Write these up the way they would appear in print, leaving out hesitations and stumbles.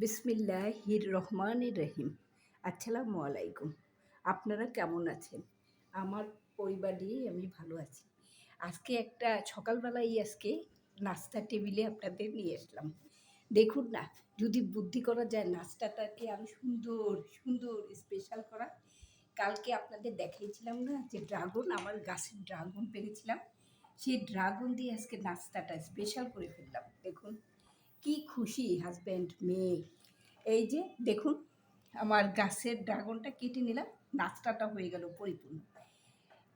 বিসমিল্লাহির রহমানির রহিম। আসসালামু আলাইকুম। আপনারা কেমন আছেন? আমার পরিবার নিয়ে আমি ভালো আছি। আজকে একটা সকালবেলায় আজকে নাস্তার টেবিলে আপনাদের নিয়ে আসলাম। দেখুন না, যদি বুদ্ধি করা যায় নাস্তাটাকে আরও সুন্দর সুন্দর স্পেশাল করা। কালকে আপনাদের দেখিয়েছিলাম না যে আমার গাছের ড্রাগন পেরেছিলাম, সেই ড্রাগন দিয়ে আজকে নাস্তাটা স্পেশাল করে ফেললাম। দেখুন কি খুশি হাজব্যান্ড মেয়ে। এই যে দেখুন, আমার গাছের ড্রাগনটা কেটে নিলাম, নাস্তাটা হয়ে গেল পরিপূর্ণ।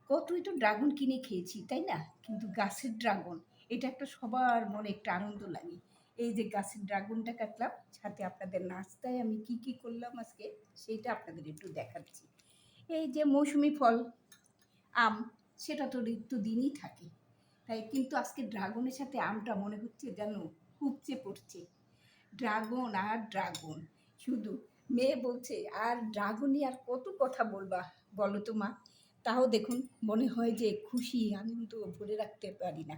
কতই তো ড্রাগন কিনে খেয়েছি, তাই না? কিন্তু গাছের ড্রাগন, এটা একটা সবার মনে একটা আনন্দ লাগে। এই যে গাছের ড্রাগনটা কাটলাম, সাথে আপনাদের নাস্তায় আমি কি কি করলাম আজকে সেইটা আপনাদের একটু দেখাচ্ছি। এই যে মৌসুমি ফল আম, সেটা তো ঋতু দিনই থাকে, তাই কিন্তু আজকে ড্রাগনের সাথে আমটা মনে হচ্ছে যেন উপচে পড়ছে। ড্রাগন আর ড্রাগন, শুধু মেয়ে বলছে আর ড্রাগনই আর কত কথা বলবা বলো তো মা। তাও দেখুন মনে হয় যে খুশি আনন্দ ভরে রাখতে পারি না।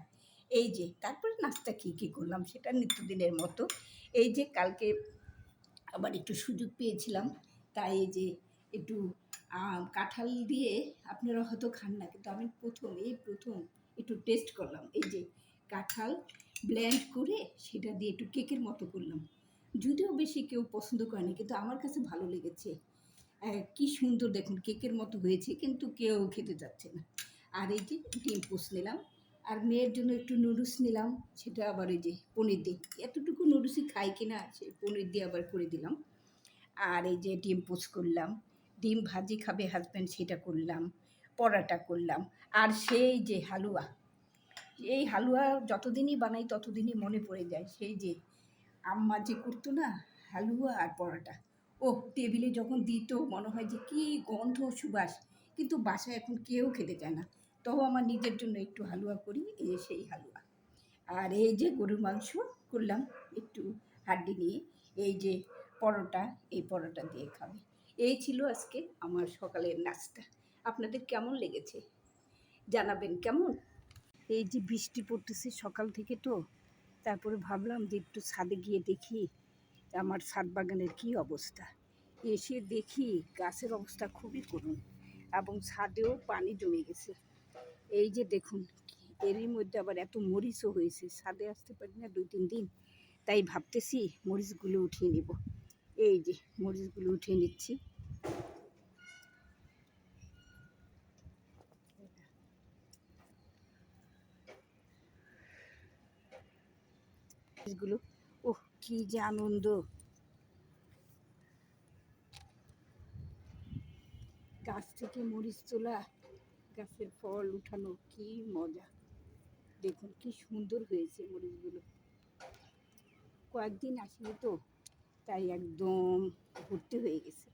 এই যে তারপরে নাস্তা কী করলাম সেটা নিত্যদিনের মতো। এই যে কালকে আবার একটু সুযোগ পেয়েছিলাম, তাই এই যে একটু কাঁঠাল দিয়ে, আপনারা হয়তো খান না কিন্তু আমি প্রথম একটু টেস্ট করলাম। এই যে কাঁঠাল ব্লেন্ড করে সেটা দিয়ে একটু কেকের মতো করলাম। যদিও বেশি কেউ পছন্দ করেনি, কিন্তু আমার কাছে ভালো লেগেছে। কি সুন্দর দেখুন, কেকের মতো হয়েছে, কিন্তু কেউ খেতে যাচ্ছে না। আর এই যে ডিম পোস্ট নিলাম, আর মেয়ের জন্য একটু নুডলস নিলাম, সেটা আবার এই যে পনির দিয়ে, এতটুকু নুডলসই খাই কিনা সেই পনির দিয়ে আবার করে দিলাম। আর এই যে ডিম পোস্ট করলাম, ডিম ভাজি খাবে হাজব্যান্ড সেটা করলাম, পরাটা করলাম। আর সেই যে হালুয়া, এই হালুয়া যতদিনই বানাই ততদিনই মনে পড়ে যায় সেই যে আম্মা যে করতো না হালুয়া আর পরাটা। ও টেবিলে যখন দিত মনে হয় যে কী গন্ধ সুবাস, কিন্তু বাসায় এখন কেউ খেতে চায় না। তবু আমার নিজের জন্য একটু হালুয়া করি, এই সেই হালুয়া। আর এই যে গরুর মাংস করলাম একটু হাড্ডি নিয়ে, এই যে পরোটা, এই পরোটা দিয়ে খাবে। এই ছিল আজকে আমার সকালের নাস্তা। আপনাদের কেমন লেগেছে জানাবেন কেমন। এই যে বৃষ্টি পড়তেছে সকাল থেকে, তো তারপরে ভাবলাম যে একটু ছাদে গিয়ে দেখি আমার ছাদ বাগানের কী অবস্থা। এসে দেখি গাছের অবস্থা খুবই করুণ, এবং ছাদেও পানি জমে গেছে। এই যে দেখুন, এরই মধ্যে আবার এত মরিচও হয়েছে, ছাদে আসতে পারি না 2-3 দিন, তাই ভাবতেছি মরিচগুলো উঠিয়ে নেব। এই যে মরিচগুলো উঠিয়ে নিচ্ছি। মরিচগুলো, ওহ কি যে আনন্দ! গাছ থেকে মরিচ তোলা, গাছের ফল উঠানো, কি মজা! দেখুন কি সুন্দর হয়েছে মরিচগুলো। কয়েকদিন আসিনি তো, তাই একদম ভর্তি হয়ে গেছে।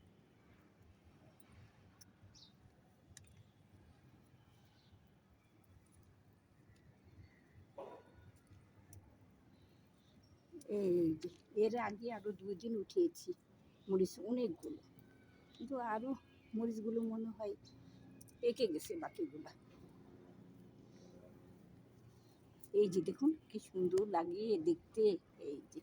এই যে এর আগে আরও 2 দিন উঠিয়েছি মরিচ অনেকগুলো, কিন্তু আরও মরিচগুলো মনে হয় পেকে গেছে বাকিগুলা। এই যে দেখুন কি সুন্দর লাগে দেখতে। এই যে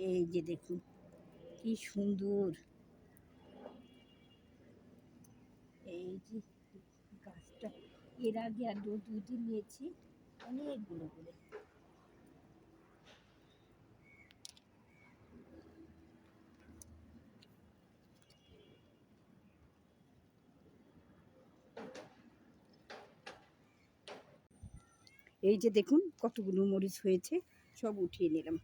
এই যে দেখুন কি সুন্দর। এই যে গাছটা এর আগে আর 2 দিন নিয়েছি অনেকগুলো করে। এই যে দেখুন কতগুলো মরিচ হয়েছে, সব উঠিয়ে নিলাম।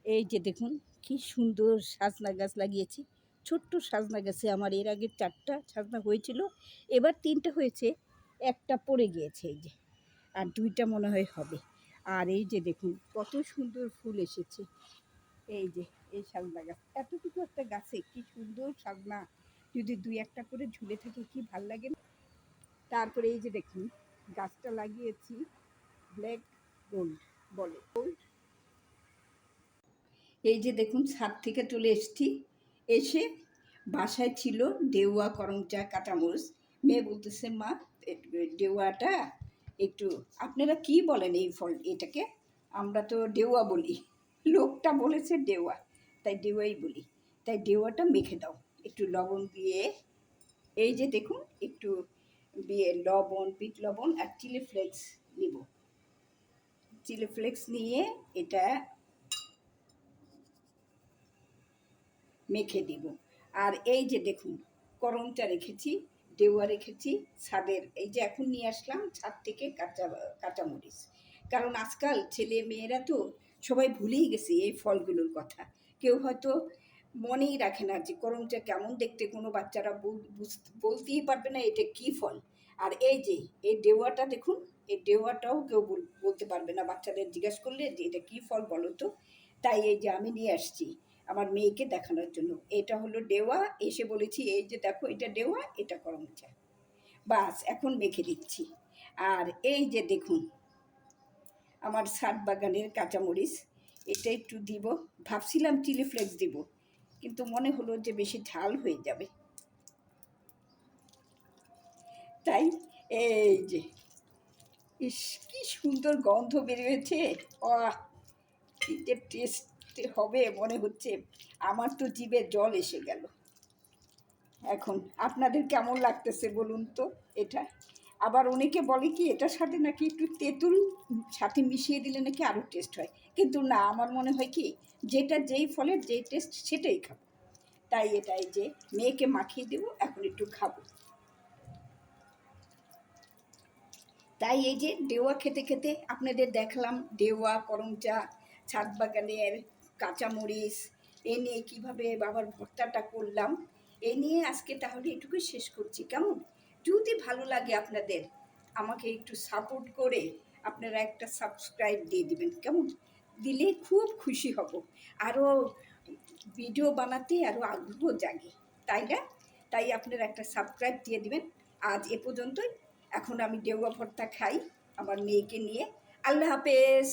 এই যে দেখুন কি সুন্দর সজনা গাছ লাগিয়েছি, ছোট্ট সজনা গাছে আমার এর আগে 4টা সজনা হয়েছিল, এবার 3টে হয়েছে, একটা পড়ে গিয়েছে এই যে, আর 2টা মনে হয় হবে। আর এই যে দেখুন কত সুন্দর ফুল এসেছে। এই যে এই সজনা গাছ, এতটুকু একটা গাছে কি সুন্দর সজনা, যদি 2-1টা করে ঝুলে থাকে কি ভাল লাগে। তারপরে এই যে দেখুন গাছটা লাগিয়েছি ব্ল্যাক গোল্ড বলে। এই যে দেখুন ছাদ থেকে চলে এসেছি, এসে বাসায় ছিল ডেউয়া, করমচা, কাঁচামরিচ। মেয়ে বলতেছে, মা ডেউয়াটা একটু, আপনারা কি বলেন এই ফল এটাকে? আমরা তো ডেউয়া বলি। লোকটা বলেছে ডেউয়া, তাই ডেউয়াই বলি। তাই ডেউয়াটা মেখে দাও একটু লবণ দিয়ে। এই যে দেখুন, একটু দিয়ে লবণ, বিট লবণ আর চিলি ফ্লেক্স নিব। চিলি ফ্লেক্স নিয়ে এটা মেখে দিব। আর এই যে দেখুন, করমচা রেখেছি, ডেউয়া রেখেছি, ছাদের এই যে এখন নিয়ে আসলাম ছাদ থেকে কাঁচামরিচ। কারণ আজকাল ছেলে মেয়েরা তো সবাই ভুলেই গেছে এই ফলগুলোর কথা। কেউ হয়তো মনেই রাখে না যে করমচা কেমন দেখতে, কোনো বাচ্চারা বলতেই পারবে না এটা কী ফল। আর এই যে এই ডেউয়াটা দেখুন, এই ডেউয়াটাও কেউ বলতে পারবে না, বাচ্চাদের জিজ্ঞাসা করলে যে এটা কী ফল বলো তো। তাই এই যে আমি নিয়ে আসছি আমার মেয়েকে দেখানোর জন্য। এটা হলো ডেওয়া, এসে বলেছি এই যে দেখো এটা ডেওয়া, এটা করমচা। বাস এখন মেখে দিচ্ছি। আর এই যে দেখুন আমার ছাদ বাগানের কাঁচামরিচ, এটা একটু দিব। ভাবছিলাম চিলি ফ্লেক্স দিব, কিন্তু মনে হলো যে বেশি ঝাল হয়ে যাবে, তাই এই যে, ইস কি সুন্দর গন্ধ বেরিয়েছে। আহ, কি যে টেস্ট হবে মনে হচ্ছে, আমার তো জিভে জল এসে গেল। এখন আপনাদের কেমন লাগতেছে বলুন তো এটা। আবার অনেকে বলে কি এটার সাথে নাকি একটু তেঁতুল সাথে মিশিয়ে দিলে নাকি আরও টেস্ট হয়, কিন্তু না, আমার মনে হয় কি যেটা যেই ফলের যেই টেস্ট সেটাই খাবো। তাই এটাই যে মেয়েকে মাখিয়ে দেবো, এখন একটু খাবো। তাই এই যে ডেওয়া খেতে খেতে আপনাদের দেখলাম ডেওয়া, করমচা, ছাদ বাগানের কাঁচামরিচ এ নিয়ে কীভাবে বাবার ভর্তাটা করলাম, এ নিয়ে আজকে তাহলে এটুকুই শেষ করছি। কেমন? যদি ভালো লাগে আপনাদের, আমাকে একটু সাপোর্ট করে আপনারা একটা সাবস্ক্রাইব দিয়ে দিবেন, কেমন? দিলে খুব খুশি হব, আরও ভিডিও বানাতে আরও আগ্রহ জাগে, তাই না? তাই আপনারা একটা সাবস্ক্রাইব দিয়ে দিবেন। আজ এ পর্যন্তই। এখন আমি ডেউয়া ভর্তা খাই আমার মেয়েকে নিয়ে। আল্লাহ হাফেজ।